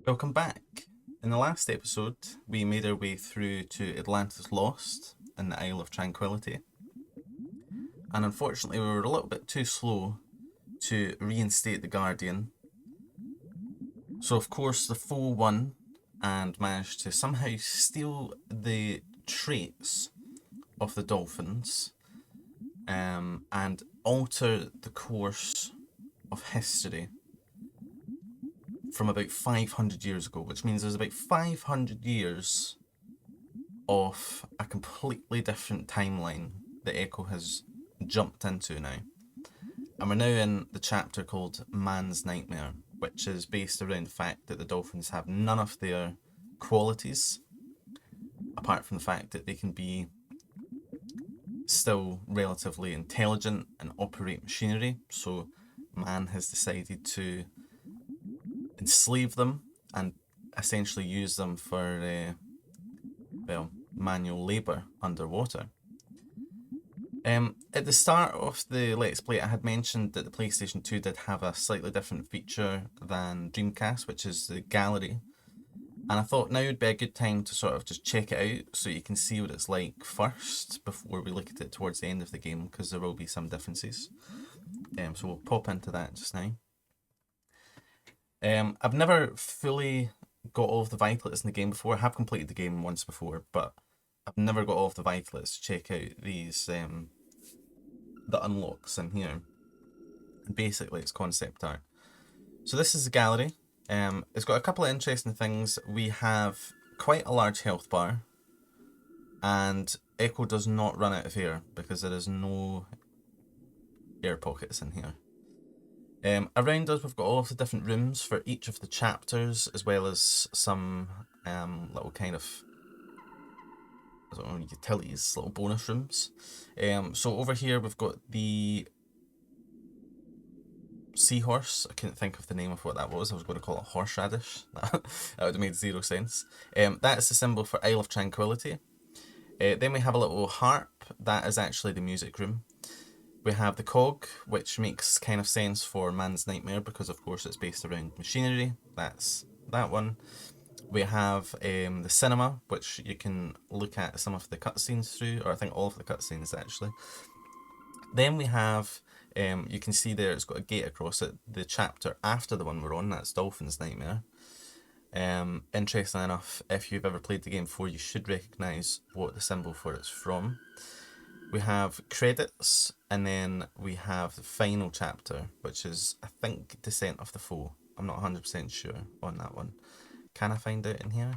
Welcome back. In the last episode, we made our way through to Atlantis Lost and the Isle of Tranquility. And unfortunately, we were a little bit too slow to reinstate the Guardian. So, of course, the foe won and managed to somehow steal the traits of the Dolphins and alter the course of history from about 500 years ago, which means there's about 500 years of a completely different timeline that Ecco has jumped into now. And we're now in the chapter called Man's Nightmare, which is based around the fact that the Dolphins have none of their qualities, apart from the fact that they can be still relatively intelligent and operate machinery. So man has decided to enslave them and essentially use them for, manual labour underwater. At the start of the Let's Play, I had mentioned that the PlayStation 2 did have a slightly different feature than Dreamcast, which is the gallery. And I thought now would be a good time to sort of just check it out so you can see what it's like first before we look at it towards the end of the game, because there will be some differences. So we'll pop into that just now. I've never fully got all of the Vitalists in the game before. I have completed the game once before, but I've never got all of the Vitalists to check out these, the unlocks in here. And basically, it's concept art. So this is the gallery. It's got a couple of interesting things. We have quite a large health bar, and Ecco does not run out of air because there is no air pockets in here. Around us, we've got all of the different rooms for each of the chapters, as well as some little kind of, I don't know, utilities, little bonus rooms. So over here, we've got the seahorse. I couldn't think of the name of what that was. I was going to call it horseradish. That would have made zero sense. That's the symbol for Isle of Tranquility. Then we have a little harp. That is actually the music room. We have the cog, which makes kind of sense for Man's Nightmare because, of course, it's based around machinery. That's that one. We have the cinema, which you can look at some of the cutscenes through, or I think all of the cutscenes actually. Then we have, you can see there it's got a gate across it, the chapter after the one we're on, that's Dolphin's Nightmare. Interesting enough, if you've ever played the game before, you should recognise what the symbol for it's from. We have credits, and then we have the final chapter, which is, I think, Descent of the Foe. I'm not 100% sure on that one. Can I find out in here?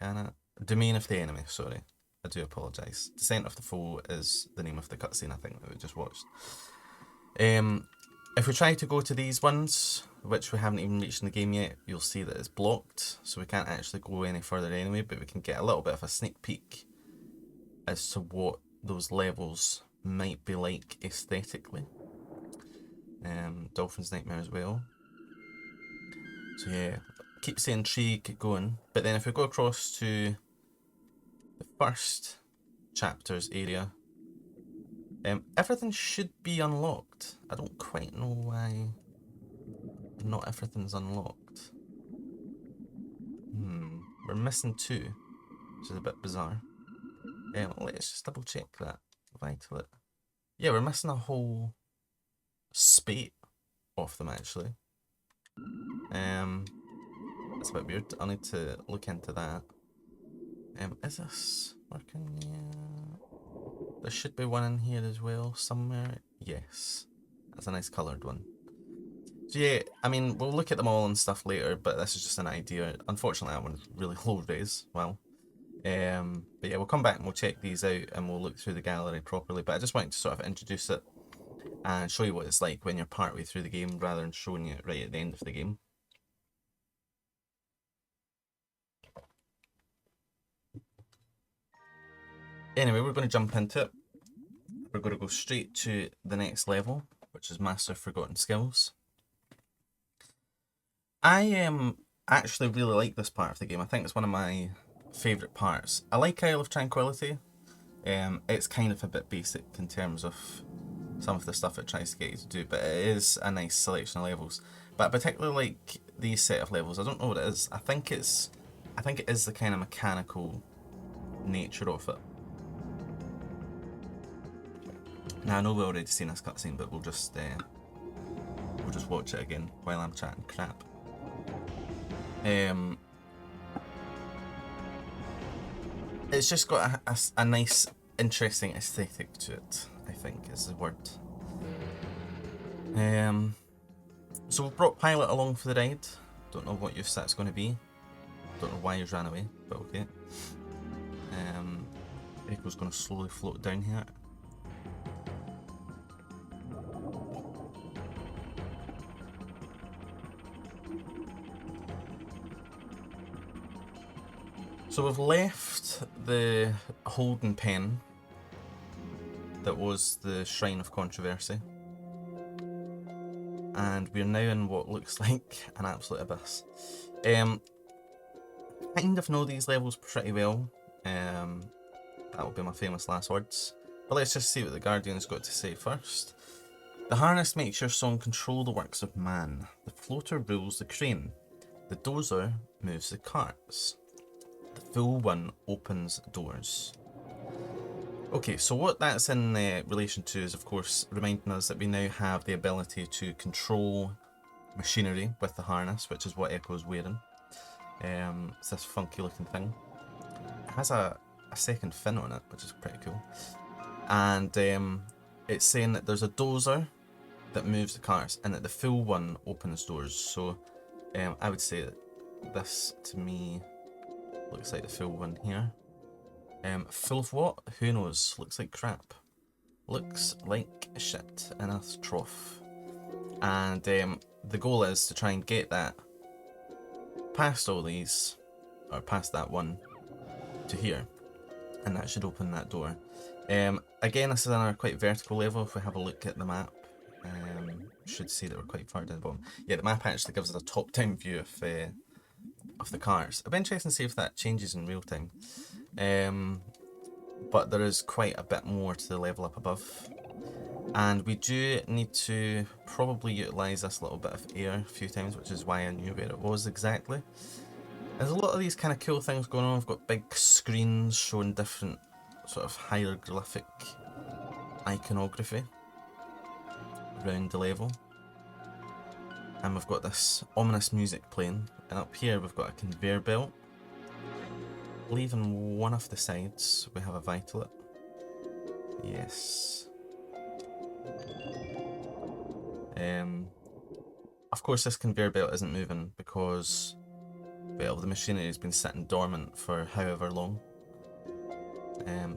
Can I? Domain of the Enemy, sorry. I do apologise. Descent of the Foe is the name of the cutscene, I think, that we just watched. If we try to go to these ones, which we haven't even reached in the game yet, you'll see that it's blocked, so we can't actually go any further anyway, but we can get a little bit of a sneak peek as to what those levels might be like aesthetically. Dolphin's Nightmare as well. So yeah, keeps the intrigue going. But then if we go across to the first chapter's area, everything should be unlocked. I don't quite know why not everything's unlocked. We're missing two, which is a bit bizarre. Let's just double check that. Vitalit. Yeah, we're missing a whole spate of them actually. That's a bit weird. I need to look into that. Is this working? Yeah. There should be one in here as well somewhere. Yes. That's a nice coloured one. So yeah, I mean, we'll look at them all and stuff later, but this is just an idea. Unfortunately, that one's really low res. Well. But yeah, we'll come back and we'll check these out and we'll look through the gallery properly. But I just wanted to sort of introduce it and show you what it's like when you're partway through the game rather than showing you it right at the end of the game. Anyway, we're going to jump into it. We're going to go straight to the next level, which is Master of Forgotten Skills. I actually really like this part of the game. I think it's one of my favourite parts. I like Isle of Tranquility. It's kind of a bit basic in terms of some of the stuff it tries to get you to do, but it is a nice selection of levels. But I particularly like these set of levels. I don't know what it is. I think it is the kind of mechanical nature of it. Now I know we've already seen this cutscene, but we'll just watch it again while I'm chatting crap. It's just got a nice, interesting aesthetic to it, I think is the word. So we've brought Pilot along for the ride. Don't know what use that's going to be. Don't know why he's ran away, but okay. Ecco's going to slowly float down here. So we've left the Holden pen that was the Shrine of Controversy, and we're now in what looks like an absolute abyss. Kind of know these levels pretty well. That will be my famous last words. But let's just see what the Guardian's got to say first. The harness makes your song control the works of man. The floater rules the crane. The dozer moves the carts. The full one opens doors. Okay, so what that's in relation to is, of course, reminding us that we now have the ability to control machinery with the harness, which is what Ecco's wearing. It's this funky looking thing. It has a second fin on it, which is pretty cool. And it's saying that there's a dozer that moves the cars and that the full one opens doors. So I would say that this, to me, looks like the full one here. Full of what? Who knows? Looks like crap. Looks like shit in a trough. And the goal is to try and get that past all these, or past that one, to here. And that should open that door. Again, this is on a quite vertical level. If we have a look at the map, should see that we're quite far down the bottom. Yeah, the map actually gives us a top-down view of the cars. It'll be interesting to see if that changes in real time. But there is quite a bit more to the level up above. And we do need to probably utilise this little bit of air a few times, which is why I knew where it was exactly. There's a lot of these kind of cool things going on. We've got big screens showing different sort of hieroglyphic iconography around the level. And we've got this ominous music playing. And up here we've got a conveyor belt. I believe on one of the sides we have a vitalet. Yes. Of course this conveyor belt isn't moving because, well, the machinery has been sitting dormant for however long.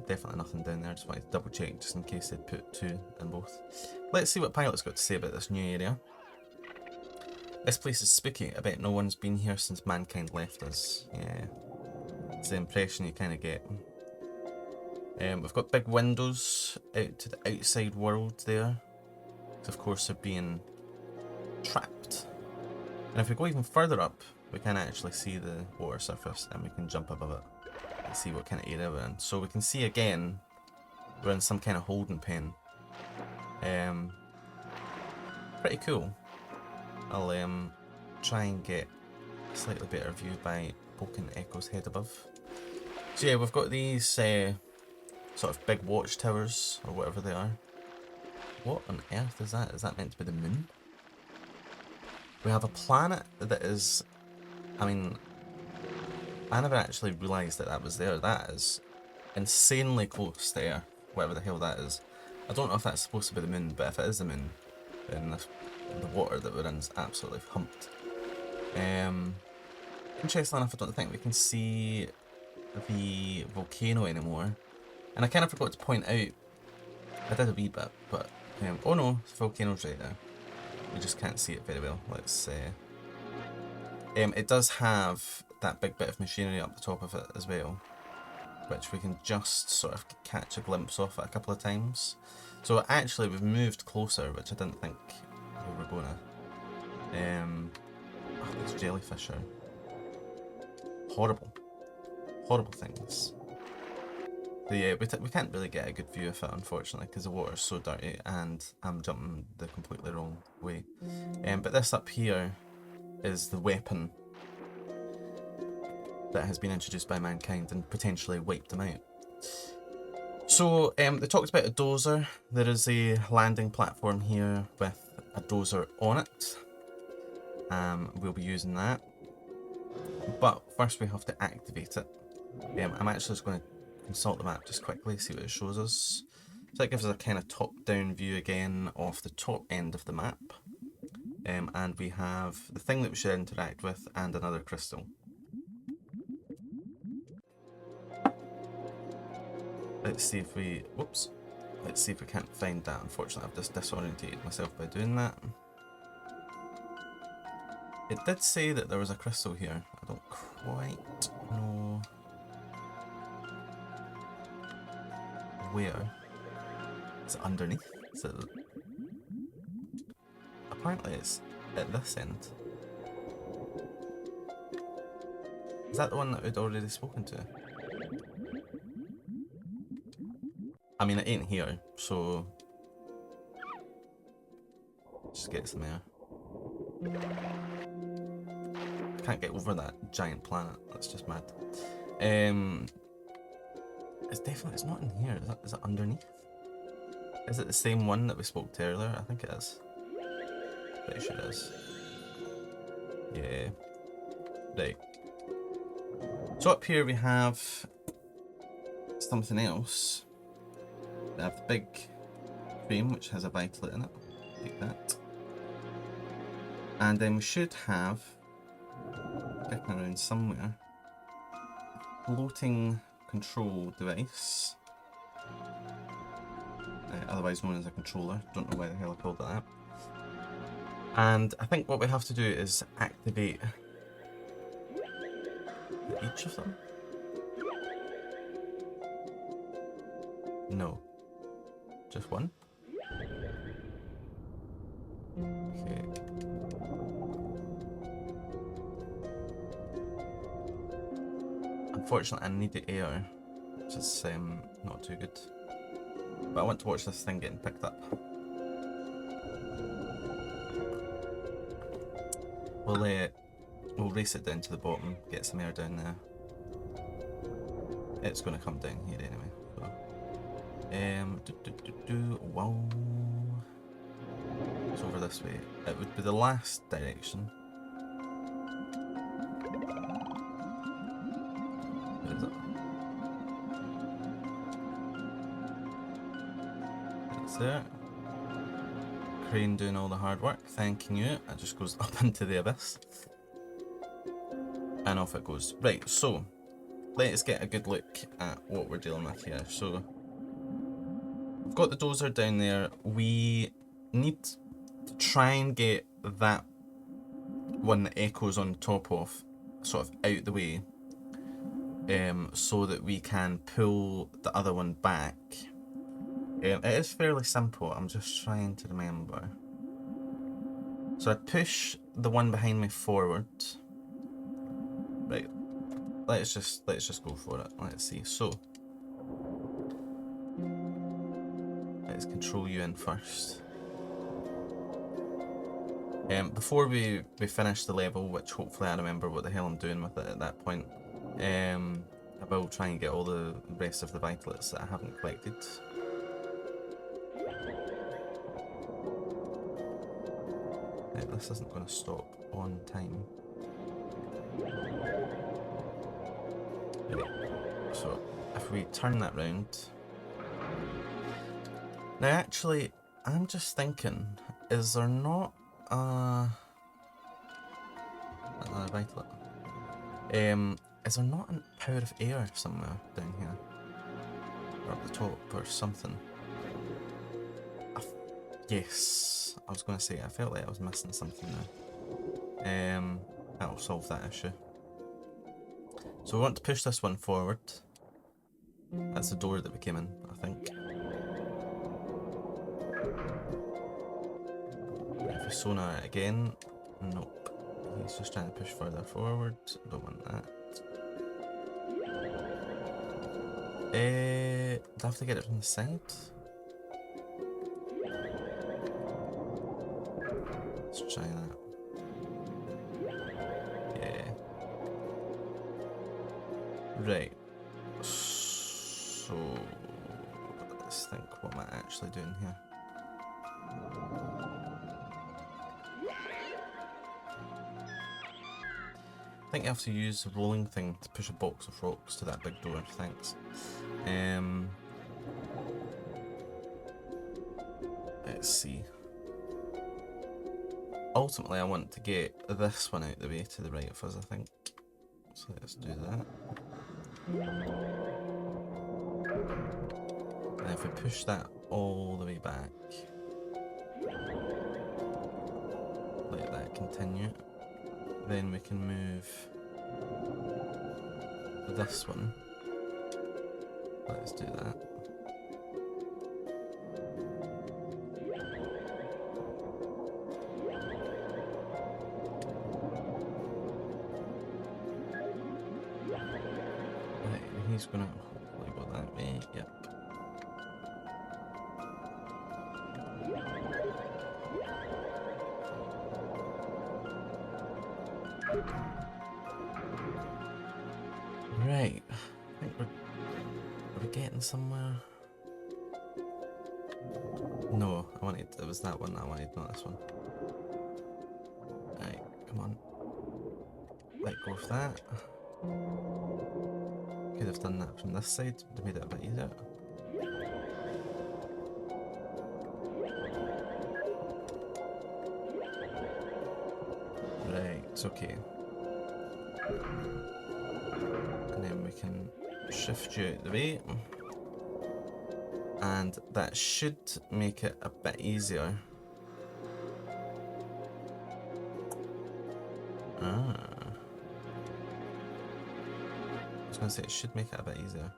Definitely nothing down there, just wanted to double check just in case they'd put two in both. Let's see what Pilot's got to say about this new area. This place is spooky. I bet no one's been here since mankind left us. Yeah, it's the impression you kind of get. We've got big windows out to the outside world there. Of course they're being trapped. And if we go even further up, we can actually see the water surface and we can jump above it and see what kind of area we're in. So we can see again, we're in some kind of holding pen. Pretty cool. I'll try and get a slightly better view by poking Ecco's head above. So yeah, we've got these sort of big watchtowers, or whatever they are. What on earth is that? Is that meant to be the moon? We have a planet that is... I mean, I never actually realised that that was there. That is insanely close to Air, whatever the hell that is. I don't know if that's supposed to be the moon, but if it is the moon, then the water that we're in is absolutely humped. Interesting enough, I don't think we can see the volcano anymore. And I kind of forgot to point out, I did a wee bit, but oh no, the volcano's right there. We just can't see it very well. Let's it does have that big bit of machinery up the top of it as well, which we can just sort of catch a glimpse of it a couple of times. So actually we've moved closer, which I didn't think we were gonna. Oh, these jellyfish are horrible. Horrible things. But yeah, we can't really get a good view of it, unfortunately, because the water's so dirty and I'm jumping the completely wrong way. But this up here is the weapon that has been introduced by mankind and potentially wiped them out. So they talked about a dozer. There is a landing platform here with a dozer on it. We'll be using that. But first we have to activate it. I'm actually just going to consult the map just quickly, see what it shows us. So that gives us a kind of top-down view again of the top end of the map. And we have the thing that we should interact with and another crystal. Let's see if we... Whoops. Let's see if we can't find that. Unfortunately, I've just disorientated myself by doing that. It did say that there was a crystal here. I don't quite know where. Is it underneath? Is it... Apparently it's at this end. Is that the one that we'd already spoken to? I mean, it ain't here, so... Just get some air. Can't get over that giant planet. That's just mad. It's definitely... It's not in here. Is it underneath? Is it the same one that we spoke to earlier? I think it is. Pretty sure it is. Yeah. Right. So up here we have something else. We have the big frame which has a vitalet in it, like that. And then we should have, kicking around somewhere, floating control device. Otherwise known as a controller. Don't know why the hell I called it that. And I think what we have to do is activate each of them. No. Just one? Okay. Unfortunately, I need the air, which is not too good. But I want to watch this thing getting picked up. We'll race it down to the bottom, get some air down there. It's going to come down here anyway. So. Wow. It's over this way. It would be the last direction. Where is it? It's there. Crane doing all the hard work, thanking you. It just goes up into the abyss. And off it goes. Right, so let's get a good look at what we're dealing with here. So we've got the dozer down there. We need to try and get that one that Echo's on top of sort of out the way, so that we can pull the other one back. It is fairly simple. I'm just trying to remember. So I push the one behind me forward. Right. Let's just go for it. Let's see. So let's control you in first. Before we finish the level, which hopefully I remember what the hell I'm doing with it at that point, I will try and get all the rest of the vitalets that I haven't collected. Right, this isn't going to stop on time. Right, so if we turn that round... Now actually, I'm just thinking, is there not another vitalet? Is there not a power of air somewhere down here? Or up the top or something? Yes, I was going to say, I felt like I was missing something there. That'll solve that issue. So we want to push this one forward. That's the door that we came in, I think. If we sonar it again, nope. He's just trying to push further forward. Don't want that. Do I have to get it from the side? Let's try that. Right. So let's think, what am I actually doing here? I think you have to use the rolling thing to push a box of rocks to that big door, thanks. Let's see. Ultimately I want to get this one out of the way to the right of us, I think. So let's do that. And if we push that all the way back, let that continue, then we can move this one. Let's do that. Right, he's gonna hopefully go that way, yep. Right, I think are we getting somewhere? No, it was that one I wanted, not this one. Right, come on. Let go of that. Could have done that from this side, would have made it a bit easier. Right, it's okay. And then we can shift you out of the way. And that should make it a bit easier. I was going to say it should make it a bit easier.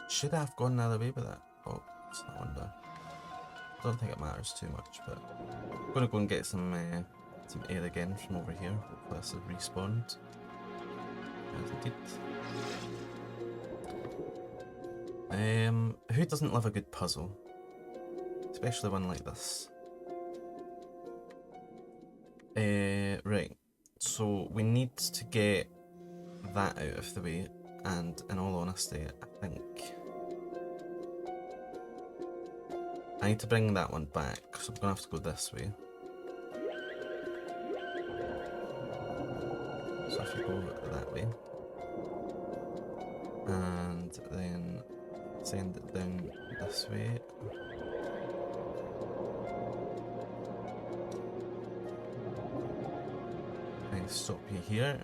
Should I have gone the other way with that? Oh, it's not wonder. Don't think it matters too much, but I'm going to go and get some air again from over here. Hopefully this has respawned. As it did. Who doesn't love a good puzzle? Especially one like this. Right. So we need to get that out of the way, and in all honesty, I think I need to bring that one back, so I'm gonna have to go this way. So if you go that way, and then send it down this way. And stop you here.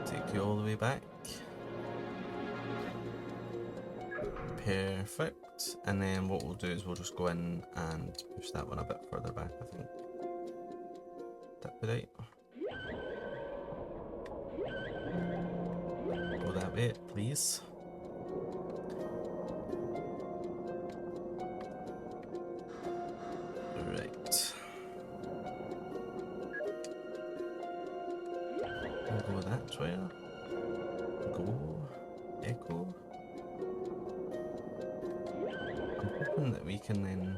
Take you all the way back. Perfect. And then what we'll do is we'll just go in and push that one a bit further back, I think. That be right. Go that way, please. Right. We'll go that way. Go. Echo. I'm hoping that we can then...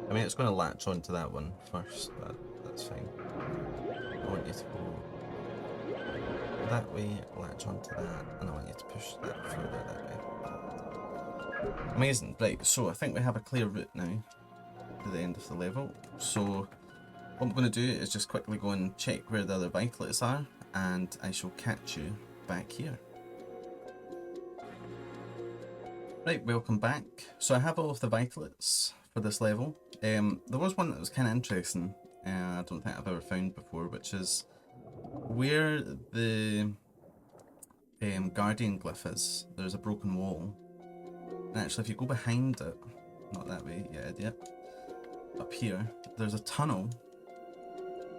I mean, it's going to latch onto that one first, but that's fine. I want you to go that way, latch onto that, and I want you to push that further that way. Amazing. Right, so I think we have a clear route now to the end of the level. So what I'm going to do is just quickly go and check where the other Vitalets are, and I shall catch you back here. Right, welcome back. So I have all of the Vitalets for this level. There was one that was kind of interesting, I don't think I've ever found before, which is where the Guardian glyph is, there's a broken wall. And actually if you go behind it, not that way, you idiot, up here, there's a tunnel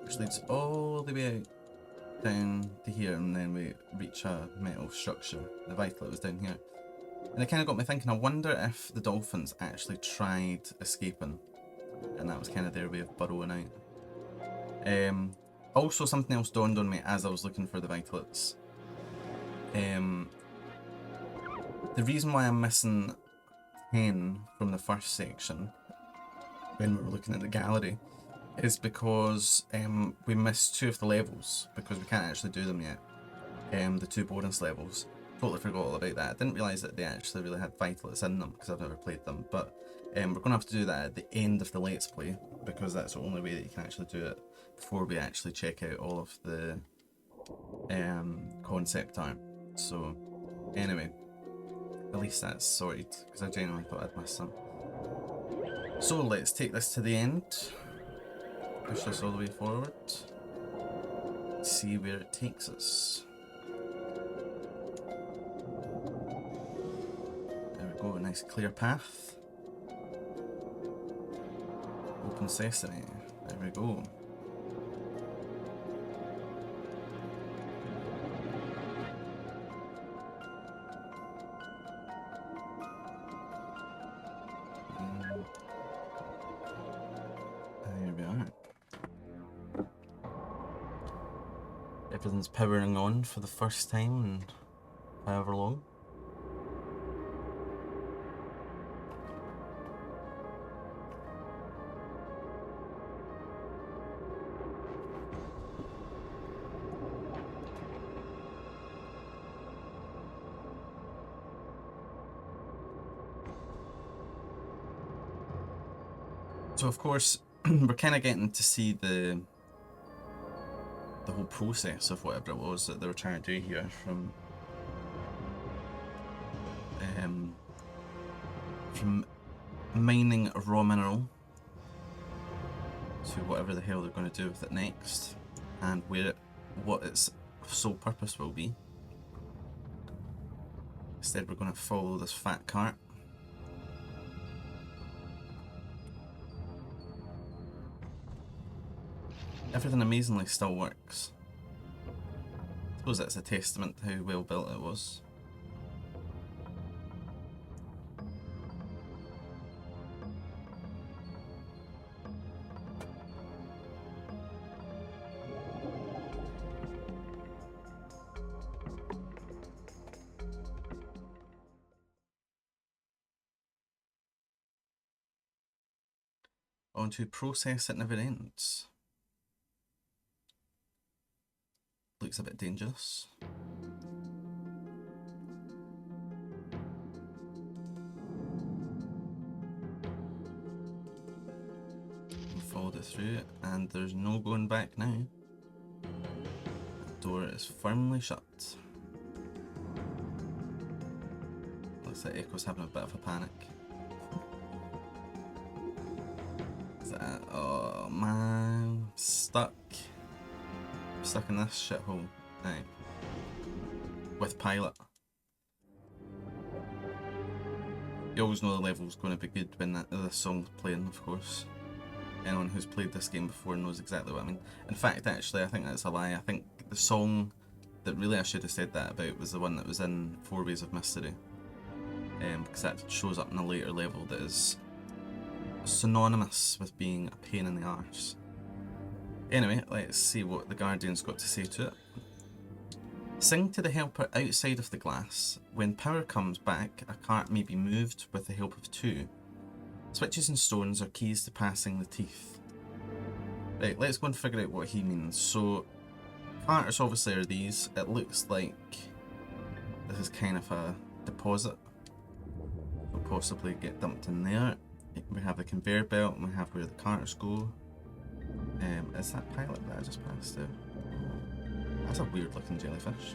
which leads all the way out down to here, and then we reach a metal structure. The Vitalet was down here. And it kind of got me thinking, I wonder if the dolphins actually tried escaping, and that was kind of their way of burrowing out. Also, something else dawned on me as I was looking for the Vitalets. The The reason why I'm missing 10 from the first section when we were looking at the gallery is because we missed 2 of the levels because we can't actually do them yet. The 2 bonus levels. Totally forgot all about that. I didn't realise that they actually really had Vitalists in them because I've never played them, but we're going to have to do that at the end of the Let's Play because that's the only way that you can actually do it before we actually check out all of the concept art. So anyway, at least that's sorted because I genuinely thought I'd missed some. So let's take this to the end, push this all the way forward, see where it takes us. There we go, a nice clear path. Open sesame, there we go. There we are. Everything's powering on for the first time in however long. So of course, we're kind of getting to see the whole process of whatever it was that they were trying to do here, from mining a raw mineral to whatever the hell they're going to do with it next, and what its sole purpose will be. Instead, we're going to follow this fat cart. Everything amazingly still works. I suppose that's a testament to how well built it was. On to process it never ends. Looks a bit dangerous. We followed it through, and there's no going back now. The door is firmly shut. Looks like Echo's having a bit of a panic. Oh man, stuck in this shithole now with Pilot. You always know the level's going to be good when this song's playing, of course. Anyone who's played this game before knows exactly what I mean. In fact, actually, I think that's a lie. I think the song that really I should have said that about was the one that was in 4 Ways of Mystery, because that shows up in a later level that is synonymous with being a pain in the arse. Anyway, let's see what the Guardian's got to say to it. Sing to the helper outside of the glass. When power comes back, a cart may be moved with the help of 2. Switches and stones are keys to passing the teeth. Right, let's go and figure out what he means. So, carters obviously are these. It looks like this is kind of a deposit. We'll possibly get dumped in there. We have the conveyor belt, and we have where the carters go. Is that Pilot that I just passed through? That's a weird looking jellyfish.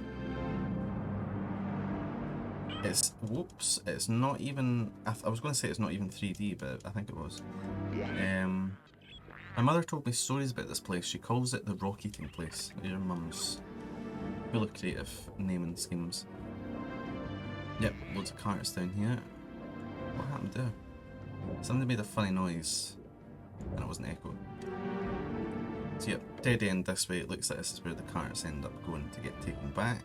Whoops, it's not even, I was going to say it's not even 3D, but I think it was. My mother told me stories about this place. She calls it the rock eating place. Your mum's full of creative naming schemes. Yep, loads of carters down here. What happened there? Somebody made a funny noise, and it wasn't Echo. So yep, dead end this way. It looks like this is where the carts end up going to get taken back.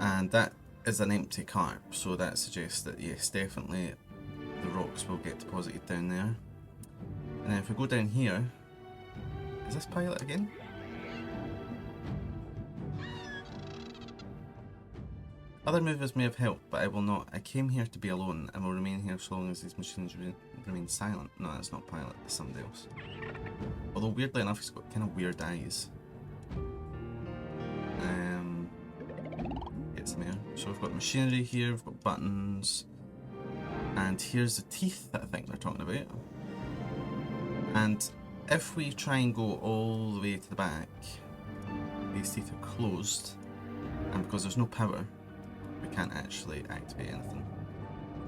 And that is an empty cart, so that suggests that yes, definitely the rocks will get deposited down there. And then if we go down here, is this Pilot again? Other movers may have helped, but I will not. I came here to be alone and will remain here so long as these machines remain silent. No, that's not Pilot, that's somebody else. Although weirdly enough, he's got kind of weird eyes. Get some air. So we've got machinery here, we've got buttons. And here's the teeth that I think they're talking about. And if we try and go all the way to the back, these teeth are closed. And because there's no power, we can't actually activate anything.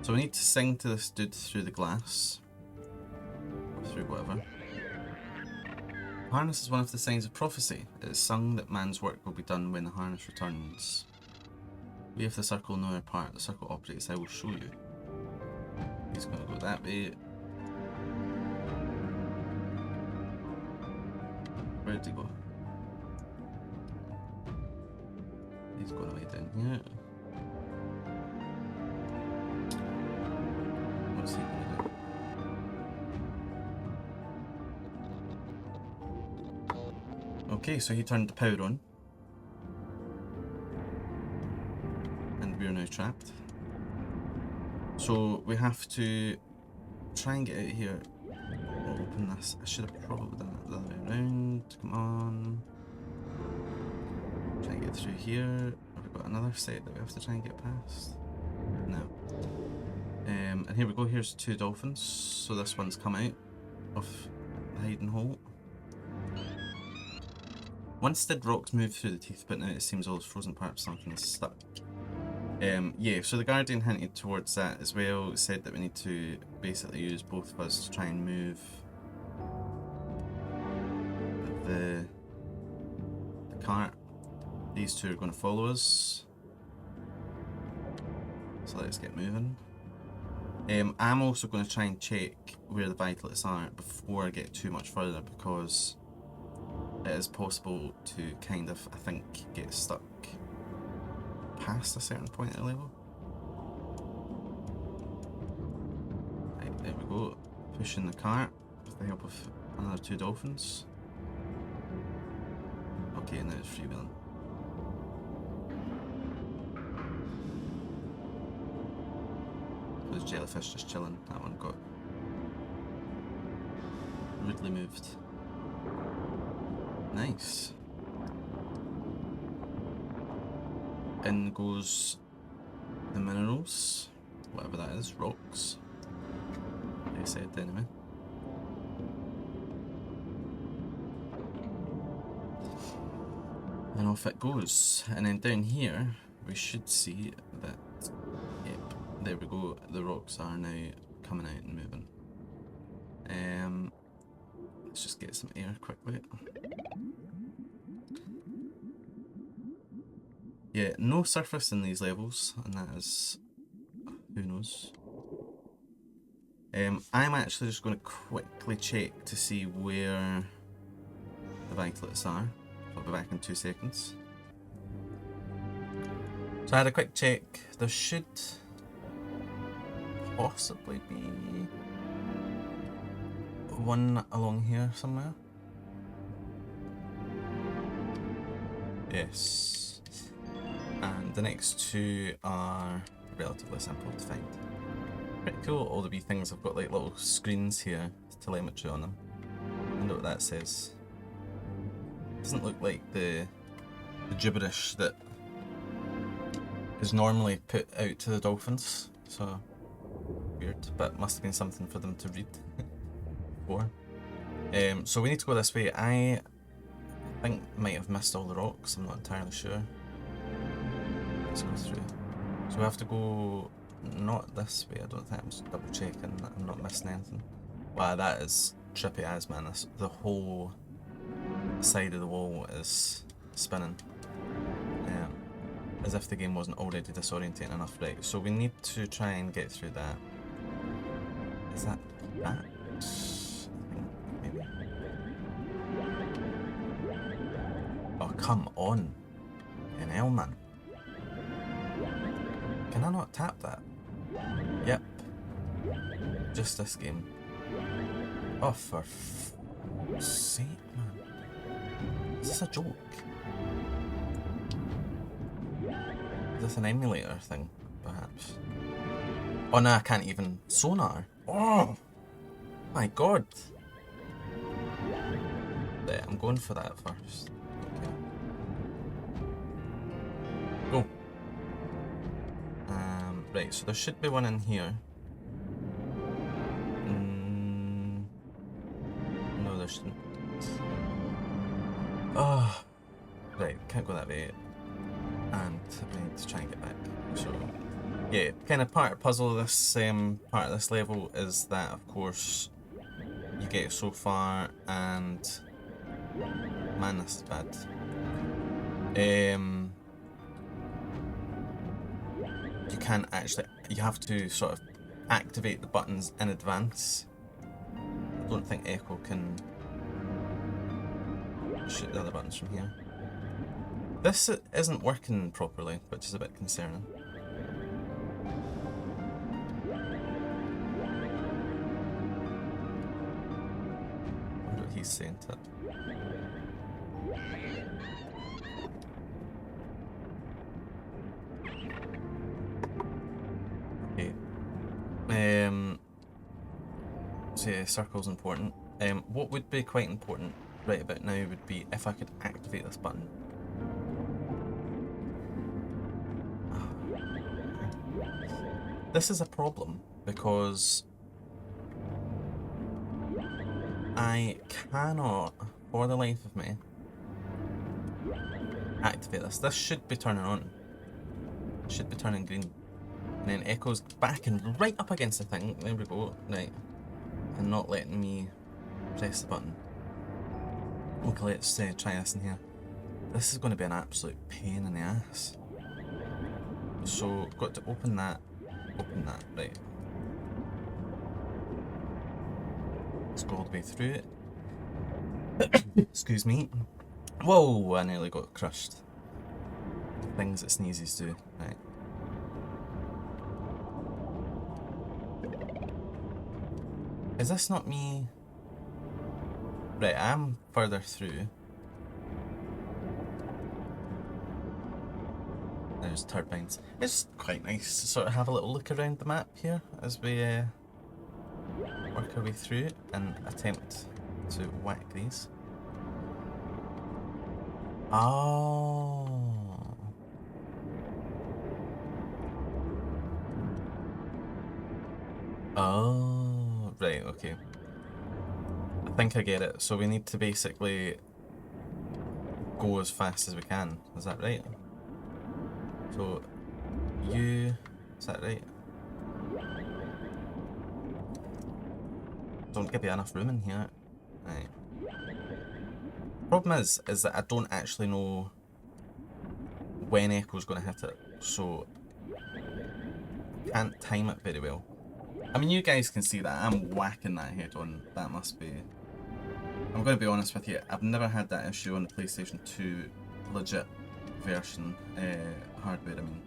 So we need to sing to this dude through the glass. Or through whatever. Harness is one of the signs of prophecy. It is sung that man's work will be done when the harness returns. We of the circle know our part. The circle operates. I will show you. He's going to go that way. Where did he go? He's going away down here. What's he going to do? Okay, so he turned the power on. And we're now trapped. So we have to try and get out of here. Or open this. I should have probably done it the other way around. Come on. Try and get through here. Have we got another set that we have to try and get past? No. And here we go. Here's 2 dolphins. So this one's come out of the hiding hole. Once did rocks move through the teeth, but now it seems all those frozen parts of something is stuck. Yeah, so the Guardian hinted towards that as well. It said that we need to basically use both of us to try and move the cart. These 2 are going to follow us. So let's get moving. I'm also going to try and check where the vitalists are before I get too much further, because it is possible to kind of, I think, get stuck past a certain point of the level. Right, there we go. Pushing the cart with the help of another 2 dolphins. Okay, now it's freewheeling. There's jellyfish just chilling. That one got rudely moved. Nice. In goes the minerals, whatever that is, rocks. They said anyway. And off it goes. And then down here, we should see that, yep, there we go, the rocks are now coming out and moving. Let's just get some air quickly. Yeah, no surface in these levels, and that is, who knows. I'm actually just going to quickly check to see where the vitalists are. I'll be back in 2 seconds. So I had a quick check. There should possibly be one along here somewhere. Yes. And the next 2 are relatively simple to find. Pretty cool, all the wee things have got like little screens here, telemetry on them. I wonder what that says. Doesn't look like the gibberish that is normally put out to the dolphins, so weird, but must have been something for them to read before. So we need to go this way. I think might have missed all the rocks, I'm not entirely sure. Let's go through. So we have to go not this way, I don't think. I'm just double checking that I'm not missing anything. Wow, that is trippy as, man. The whole side of the wall is spinning. As if the game wasn't already disorientating enough. Right, so we need to try and get through that. Is that that? I think maybe. Oh, come on. An hell, man. Can I not tap that? Yep. Just this game. Oh, for sake, man. Is this a joke? Is this an emulator thing, perhaps? Oh no, I can't even sonar. Oh my god. Right, I'm going for that first. Okay. Go. Right, so there should be one in here. No, there shouldn't. Oh, right, can't go that way. And I need to try and get back. So, yeah, kind of part of the puzzle of this part of this level is that, of course, you get so far, and man, this is bad. You can't actually. You have to sort of activate the buttons in advance. I don't think Ecco can shoot the other buttons from here. This isn't working properly, which is a bit concerning. I wonder what he's saying to it. Okay. So yeah, circle's important. What would be quite important right about now would be if I could activate this button. This is a problem because I cannot, for the life of me, activate this. This should be turning on. It should be turning green. And then Ecco's back and right up against the thing. There we go. Right. And not letting me press the button. Okay, let's try this in here. This is going to be an absolute pain in the ass. So, got to open that. Open that, right. Let's go all the way through it. Excuse me. Whoa, I nearly got crushed. Things that sneezes do. Right. Is this not me? Right, I'm further through. There's turbines. It's quite nice to sort of have a little look around the map here as we work our way through it and attempt to whack these. Oh. Oh, right, okay. I think I get it. So we need to basically go as fast as we can. Is that right? So, is that right? Don't give you enough room in here. Right. Problem is that I don't actually know when Ecco's going to hit it, so I can't time it very well. I mean, you guys can see that I'm whacking that head on. That must be... I'm going to be honest with you, I've never had that issue on the PlayStation 2 legit version hardware, I mean.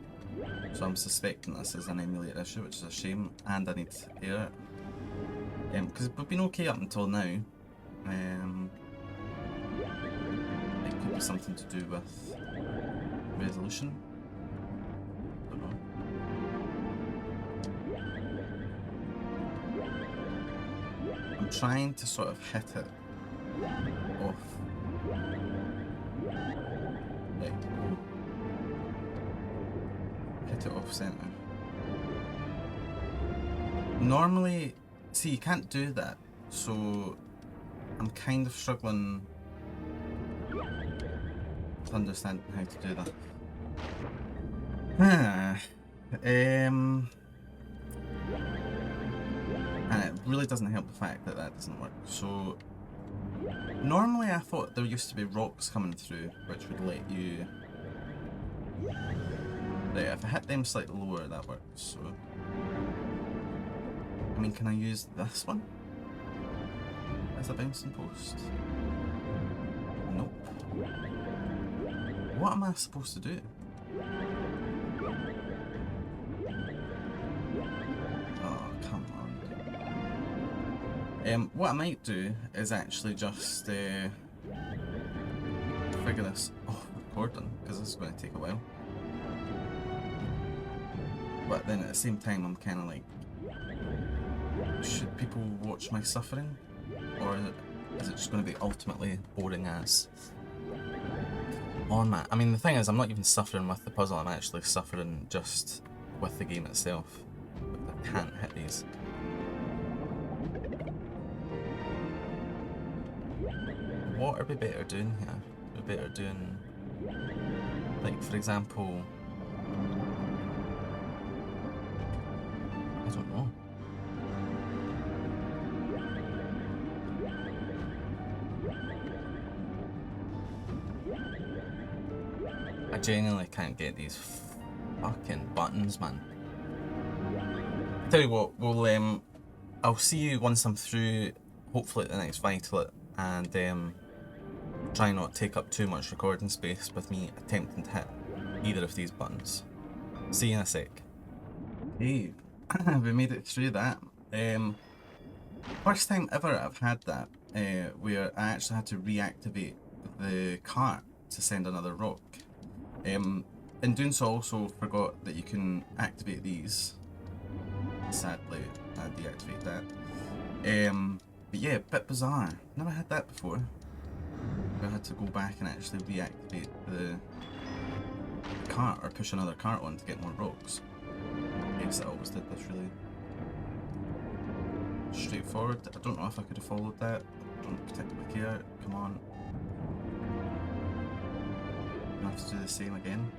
So I'm suspecting this is an emulator issue, which is a shame, and I need to air it. Because we've been okay up until now. It could be something to do with resolution. I don't know. I'm trying to sort of hit it off. Right. Hit it off centre. Normally, see, you can't do that, so I'm kind of struggling to understand how to do that. And it really doesn't help the fact that that doesn't work. So normally I thought there used to be rocks coming through which would let you... Right, if I hit them slightly lower that works, so... I mean, can I use this one as a bouncing post? Nope. What am I supposed to do? Oh, come on. What I might do is actually just figure this... Oh, recording, because this is going to take a while. but then at the same time I'm kind of like, should people watch my suffering? Or is it just going to be ultimately boring as? Oh man, I mean the thing is I'm not even suffering with the puzzle, I'm actually suffering just with the game itself. I can't hit these. What are we better doing here? We're better doing, like for example, I don't know. I genuinely can't get these fucking buttons, man. Tell you what, I'll see you once I'm through, hopefully at the next Vitalit, and try not to take up too much recording space with me attempting to hit either of these buttons. See you in a sec. Hey, we made it through that. First time ever I've had that, where I actually had to reactivate the cart to send another rock. In doing so, I also forgot that you can activate these. Sadly, I deactivated that. But yeah, a bit bizarre. Never had that before. I had to go back and actually reactivate the cart or push another cart on to get more rocks. I guess I always did this really straightforward. I don't know if I could have followed that. I don't particularly care. Come on. I have to do the same again.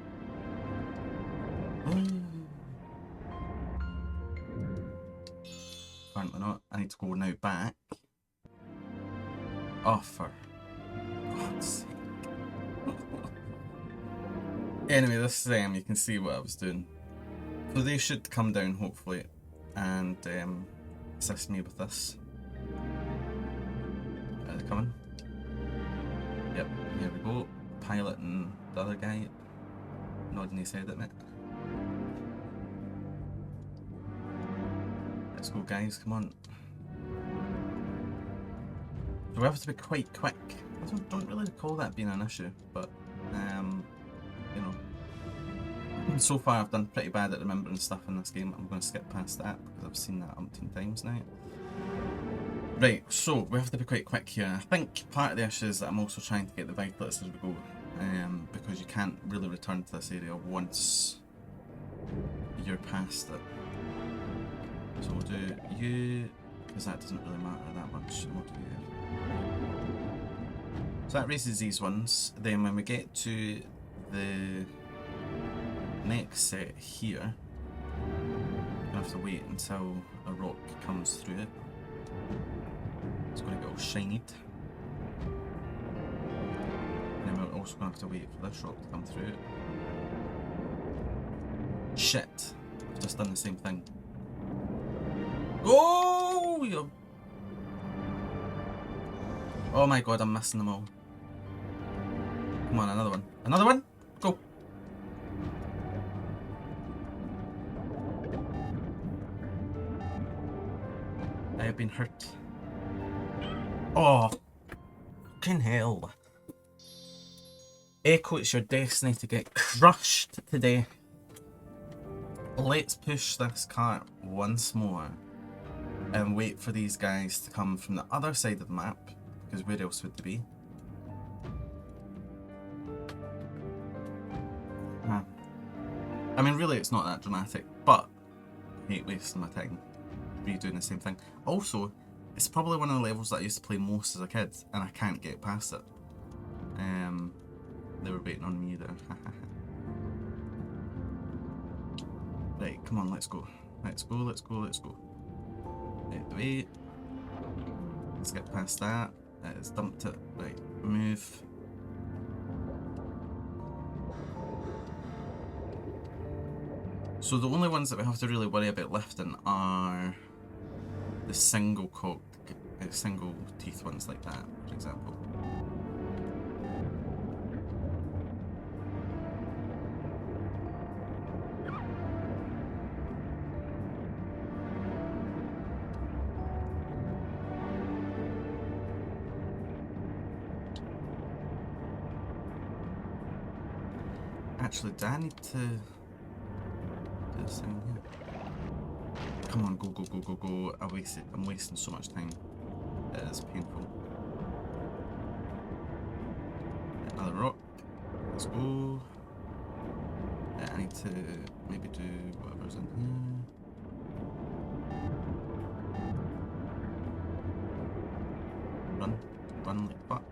Apparently not. I need to go now back. Oh, for God's sake. Anyway, this you can see what I was doing. So they should come down hopefully and assist me with this. Are they coming? Yep, here we go. Pilot and the other guy nodding his head at me. Let's go guys, come on. So we have to be quite quick. I don't really recall that being an issue, but you know. So far I've done pretty bad at remembering stuff in this game. I'm going to skip past that because I've seen that umpteen times now. Right, so we have to be quite quick here. I think part of the issue is that I'm also trying to get the Vitalists as we go, because you can't really return to this area once you're past it. So we'll do you, because that doesn't really matter that much. We'll do you. So that raises these ones. Then when we get to the next set here, we're gonna have to wait until a rock comes through it. It's gonna get all shinied. And then we're also gonna have to wait for this rock to come through it. Shit! I've just done the same thing. Oh! Oh my god, I'm missing them all. Come on, another one. Another one? Go! I have been hurt. Oh, fucking hell. Ecco, it's your destiny to get crushed today. Let's push this cart once more and wait for these guys to come from the other side of the map, because where else would they be? I mean, really it's not that dramatic, but I hate wasting my time redoing the same thing. Also, it's probably one of the levels that I used to play most as a kid, and I can't get past it. They were waiting on me there. Right, come on, let's go. Let's go, let's go, let's go. Right, the way. Let's get past that. It's dumped it. Right, move. So the only ones that we have to really worry about lifting are the single teeth ones like that, for example. Actually, do I need to do this thing here? Come on, go, go, go, go, go. I'm wasting so much time. It is painful. Another rock. Let's go. I need to maybe do whatever's in here. Run like fuck.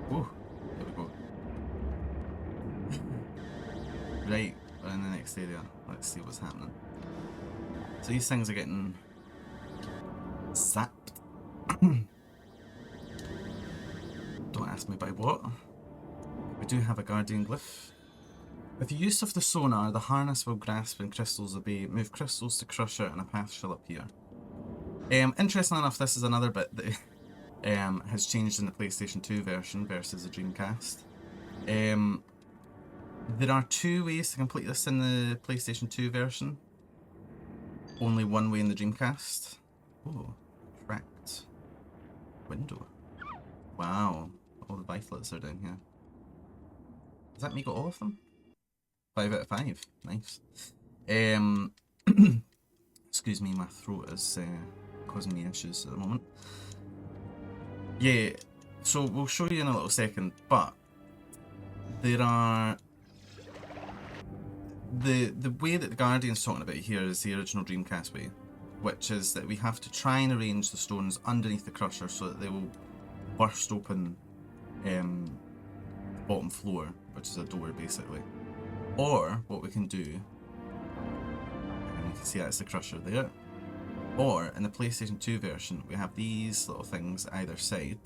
Oh, there we go. Right, we're in the next area. Let's see what's happening. So these things are getting zapped. Don't ask me by what. We do have a guardian glyph. With the use of the sonar, the harness will grasp when crystals obey. Move crystals to crush it and a path shall appear. Interestingly enough, this is another bit that has changed in the PlayStation 2 version versus the Dreamcast. There are two ways to complete this in the PlayStation 2 version. Only one way in the Dreamcast. Oh, cracked window. Wow, all the vitalists are down here. Does that make all of them? 5 out of 5. Nice. Excuse me, my throat is causing me issues at the moment. Yeah, so we'll show you in a little second, but there are... The way that the Guardian's talking about here is the original Dreamcast way, which is that we have to try and arrange the stones underneath the crusher so that they will burst open the bottom floor, which is a door basically. Or what we can do, and you can see that's the crusher there, or in the PlayStation 2 version we have these little things either side,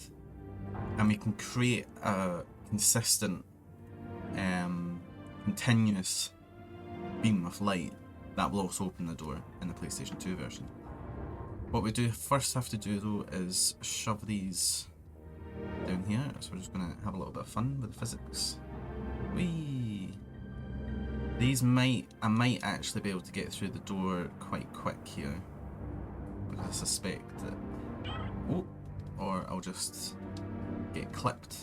and we can create a consistent, continuous beam of light that will also open the door in the PlayStation 2 version. What we do first have to do though is shove these down here, so we're just going to have a little bit of fun with the physics. Whee! These I might actually be able to get through the door quite quick here, because I suspect that, oh, or I'll just get clipped.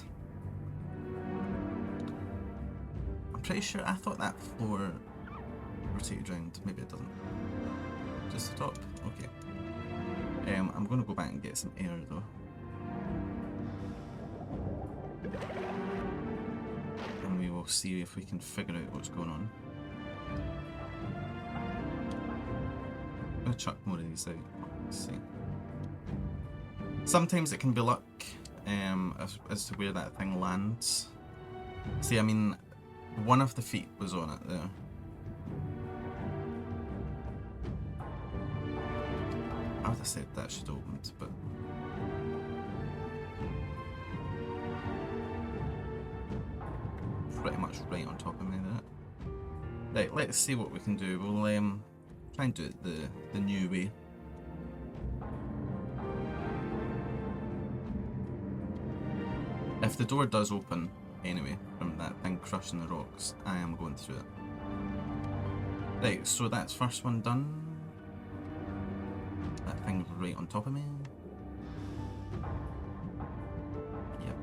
I'm pretty sure, I thought that floor rotated round, maybe it doesn't. Just the top? Okay. I'm going to go back and get some air though. And we will see if we can figure out what's going on. I'm going to chuck more of these out. Let's see. Sometimes it can be luck as to where that thing lands. See, I mean, one of the feet was on it there. I would have said that should have opened, but... pretty much right on top of me there. Right, let's see what we can do. We'll try and do it the new way. If the door does open, anyway, from that thing crushing the rocks, I am going through it. Right, so that's first one done. That thing right on top of me. Yep.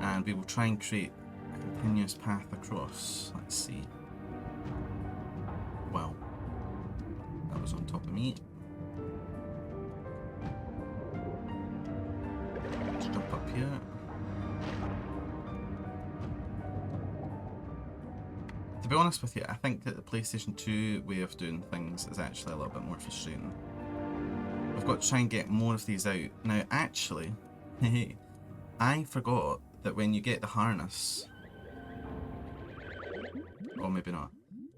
And we will try and create a continuous path across. Let's see. Wow. That was on top of me. Let's jump up here. To be honest with you, I think that the PlayStation 2 way of doing things is actually a little bit more frustrating. We've got to try and get more of these out. Now, actually, I forgot that when you get the harness, or maybe not,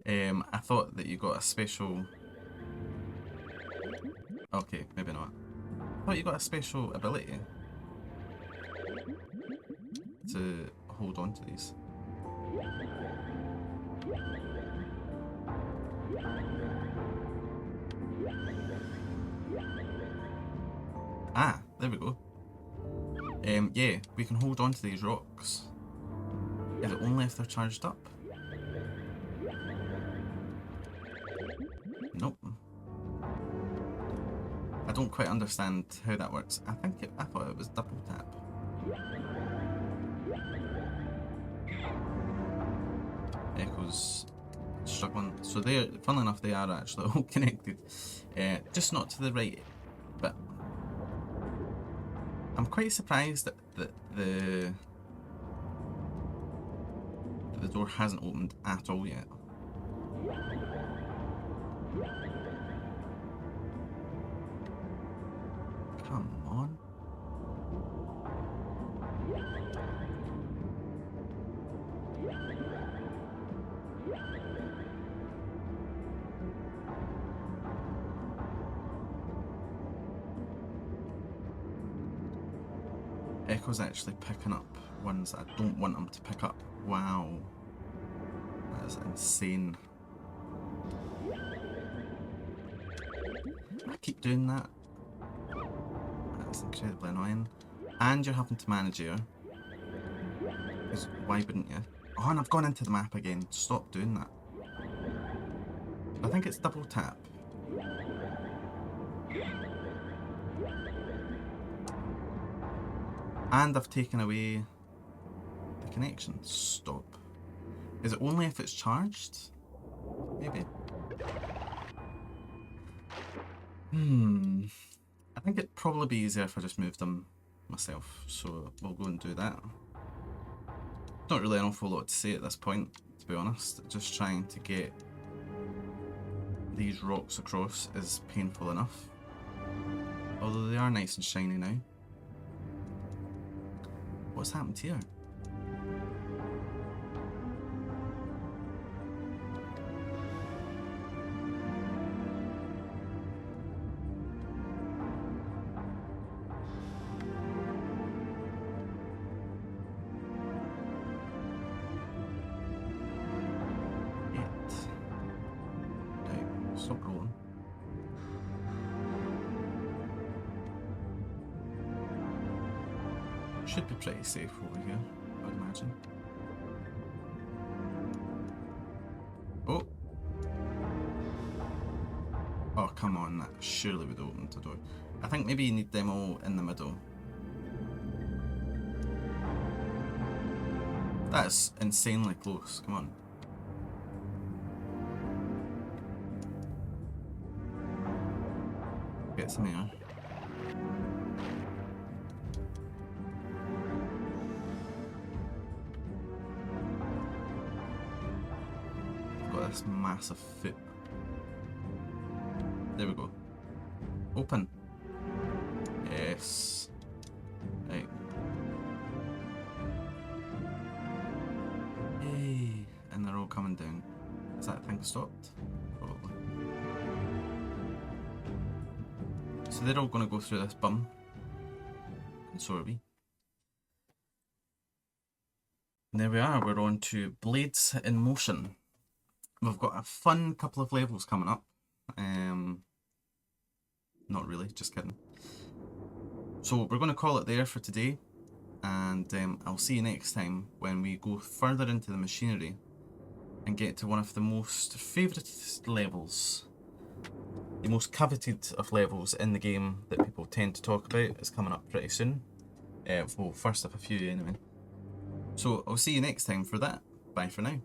I thought that you got a special... Okay, maybe not. I thought you got a special ability to hold on to these. Ah, there we go. Yeah, we can hold on to these rocks. Is it only if they're charged up? Nope. I don't quite understand how that works. I thought it was double tap. Echo's struggling. So they're, funnily enough, they are actually all connected. Just not to the right bit. I'm quite surprised that the door hasn't opened at all yet. Come on. Echo's actually picking up ones I don't want him to pick up. Wow. That is insane. I keep doing that. That's incredibly annoying. And you're having to manage here. Because why wouldn't you? Oh, and I've gone into the map again. Stop doing that. I think it's double tap. And I've taken away the connection. Stop. Is it only if it's charged? Maybe. I think it'd probably be easier if I just moved them myself. So we'll go and do that. Not really an awful lot to say at this point, to be honest. Just trying to get these rocks across is painful enough. Although they are nice and shiny now. What's happened here? Stop rolling. Should be pretty safe over here, I'd imagine. Oh! Oh, come on, that surely would open the door. I think maybe you need them all in the middle. That's insanely close, come on. Get some air. Got this massive foot. There we go. Open. Yes. Right. Yay. And they're all coming down. Is that thing stopped? Probably. So they're all going to go through this bum. And so are we. And there we are, we're on to Blades in Motion. We've got a fun couple of levels coming up. Not really, just kidding. So we're going to call it there for today. And I'll see you next time when we go further into the machinery and get to one of the most favourite levels. The most coveted of levels in the game that people tend to talk about is coming up pretty soon. Well, first of a few anyway. So I'll see you next time for that. Bye for now.